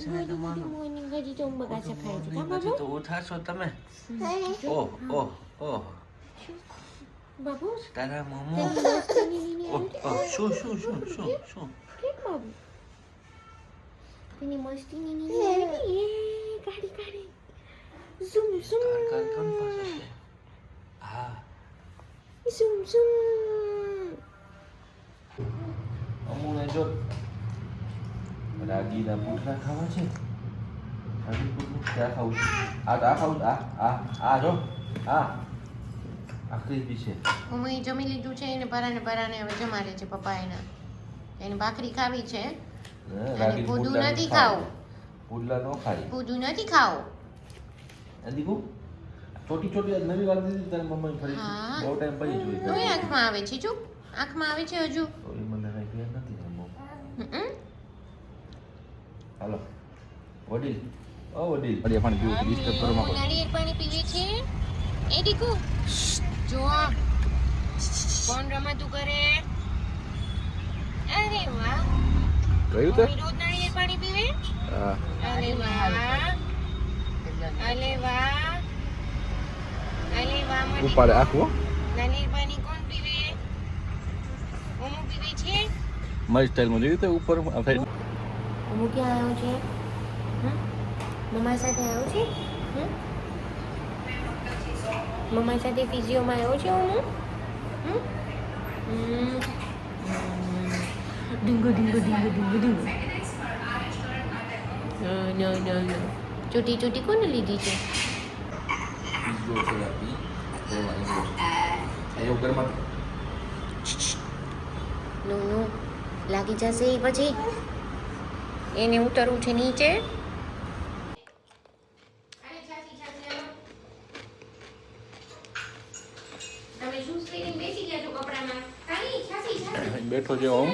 morning હજી તો બગાસા ખાય છે કા બાબુ તો ઉઠાશો તમે ઓહ ઓહ ઓહ બાબુ તારા મોમો તેની ઓહ શું શું શું શું શું કે બાબુ તેની મસ્તી ની આવી એ ગાડી ગાડી ઝૂમ ઝૂમ કાર કોણ પાસે છે હા ઝૂમ ઝૂમ અમુને જો રાગીના પુઠલા ખાવા છે રાગી પુઠલું ક્યાં ખાવું આ ખાવું આ જો આ આખરી બી છે હું જમી લીધું છે એને પરાને હવે જમાડે છે પપ્પા એને ભાખરી ખાવી છે અને પૂદું નથી ખાવું પુડલા નો ખાય પૂદું નથી ખાવું દીકુ છોટી છોટી નવી વાત દીધી તારી મમ્મી ફરી બહુ ટાઈમ પછી જોઈ તો આંખમાં આવે છે ચૂપ આંખમાં આવે છે હજુ તો એ મને કઈ ક્લિયર નથી મમ્મી હાલો વડીલ ઓ વડીલ અરે પણ પીવું ડિસ્ટર્બ કરો માં નાળિયેર પાણી પીવે છે એ દીકુ જો કોણ રમતું કરે અરે વાહ કયું તે રોજ નાળિયેર પાણી પીવે હા અરે વાહ અલે વાહ અલે વાહ મને ઉપાડે આખો નાળિયેર પાણી કોણ પીવે ઓમો પીવે છે મારી સ્ટાઈલમાં જોયું તો ઉપર થઈ ઓમો ક્યાં આવ્યો છે મમ્મા સાથે આવ્યો છે મમ્મા સાથે ફિઝિયોમાં આવ્યો છે ઓમો ડીંગો ડીંગો ડીંગો ડીંગો ડીંગો નો નો નો ચૂટી ચૂટી કોને લીધી છે નો નો લાગી જશે એ પછી એને ઉતરવું છે નીચે બેઠો છે હું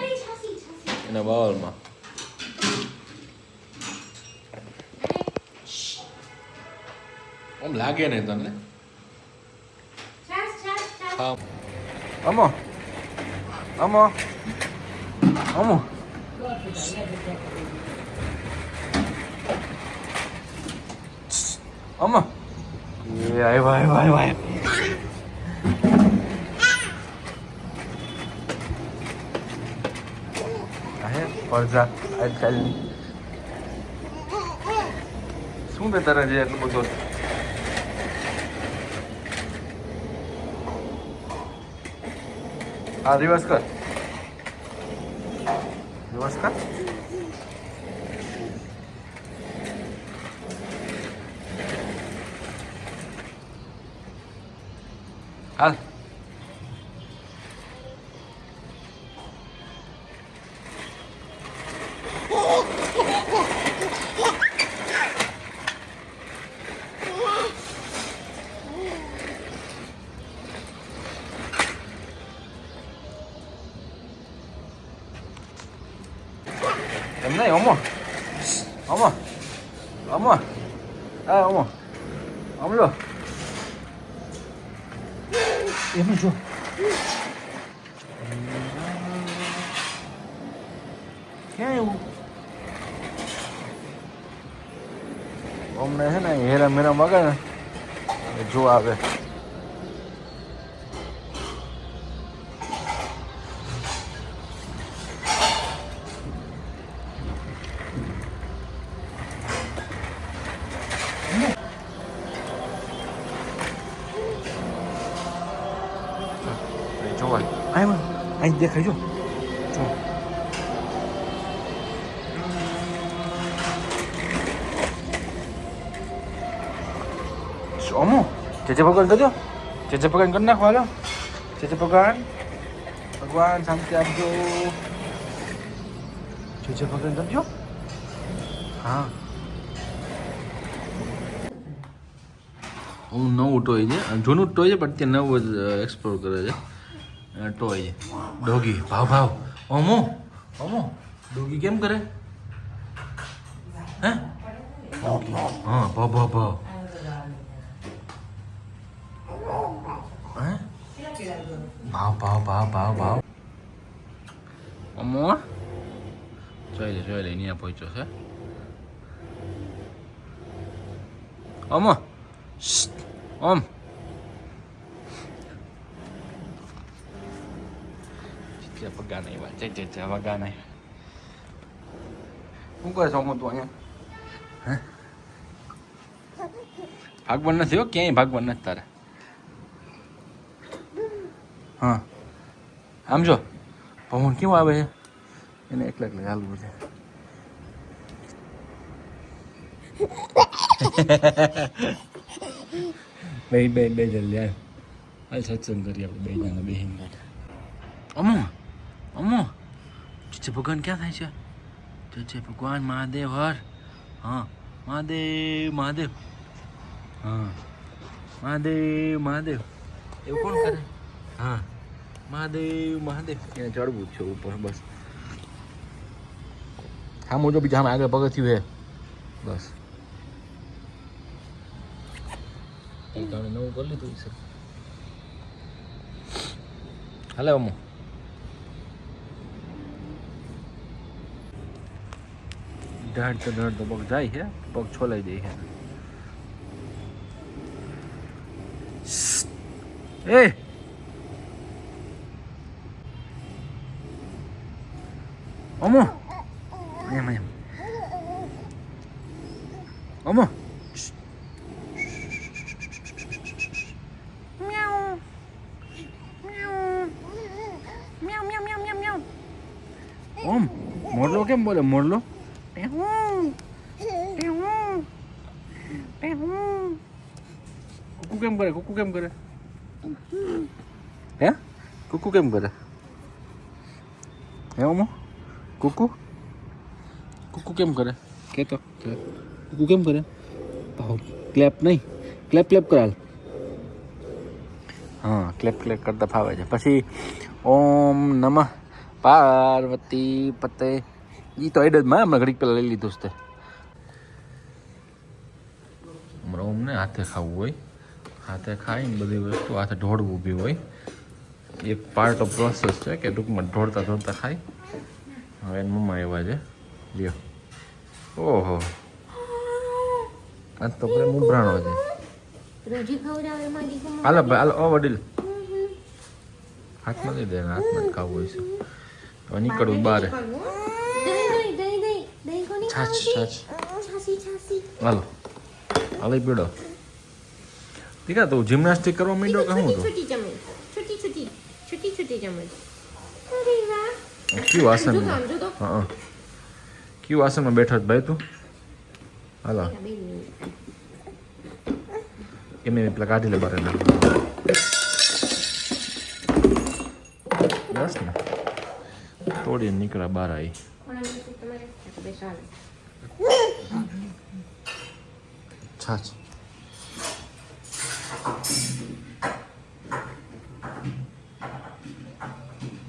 એના બાવલમાં આમ લાગે ને તને હા અમો અમો અમો અમો એ આવ્યા પડઝા આજકાલની શું બે તારા જે એટલું બધું હા રિવર્સ કર હાલ em này ống à ống rồi em đi chưa cái hôm nay thế này hay là मेरा मगर जो आवे rồi anh દેખાય જો સોમો ચેચે ભગવાન કરજો ચેચે ભગવાન કરી નાખો હાલો ચેચે ભગવાન શાંતિ આપજો ચેચે ભગવાન કરજો હા હું નવું ટોય છે જૂનું ટોય છે પણ ત્યાં નવું જ એક્સપ્લોર કરે છે ટોય ડોગી ભાવ ઓમો ડોગી કેમ કરે હે હા ભાવ હે ભાવ ઓમો જોઈ લે અહીંયા પહોંચ્યો છે ઓમો ઓમ પગા નહીં વાત છે વગા નહીં શું કરે છે ઓમો તું અહીંયા હે ભાગવાન નથી હો ક્યાંય ભાગવાન નથી તારે હા આમ જો પવન કેવું આવે છે એને એકલા એકલા હાલવું છે બે જલ્દી હાલ સત્સંગ કરીએ આપણે બે જણા બેહીને અમો અમો જે ભગવાન ક્યાં થાય છે જે ભગવાન મહાદેવ હર હા મહાદેવ હા મહાદેવ એવું કોણ કરે હા મહાદેવ એને ચડવું જ છે ઉપર બસ હા મોજો બીજા આમ આગળ પગથિયું હે બસ એ કારણે નવું કરી લીધું છે હાલે અમો ઢાળ તો પગ જાય છે પગ છોલાઈ દે છે એ અમો એમ અમો ઓમ મોરલો કેમ બોલે મોરલો કુકુ કેમ કરે હે કુકુ કેમ કરે હે ઓમો કુકુ કેમ કરે કેતો કુકુ કેમ કરે ક્લેપ નહીં ક્લેપ કરાલ હા ક્લેપ કરતા ફાવે છે પછી ઓમ નમઃ પાર્વતી પતે ઈ તો એડમાં હમણાં ઘડીક પહેલાં લઈ લીધું છે હમણાં ઓમને હાથે ખાવું હોય હાથે ખાઈને બધી વસ્તુ હાથે ઢોળવું બી હોય એક પાર્ટ ઓફ પ્રોસેસ છે કે ટૂંકમાં ઢોળતા ખાય હવે એને મમ્મા એવા છે લ્યો ઓહો આજ તો પ્રેમ ઉભરાણો છે હાલો ભાઈ હાલો ઓ વડીલ હાથમાં લઈ દે હાથમાં જ ખાવું હોય છે હવે નીકળવું બહાર છાછ હાલો હાલો પીડો દીકા તું જિમ્નાસ્ટિક કરવા માંડ્યો કે શું કયું આસન હા કયું આસનમાં બેઠો ભાઈ તું હાલો એમને પેલા કાઢી લે બારે બસ ને તોડીને નીકળ્યા બહાર આવી છાછ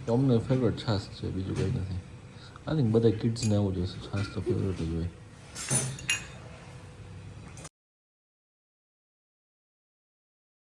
અમને ફેવરેટ છાશ છે બીજું કંઈ નથી આઈ થિંક બધા કિડ્સને આવું જોઈએ છાશ તો ફેવરેટ જ હોય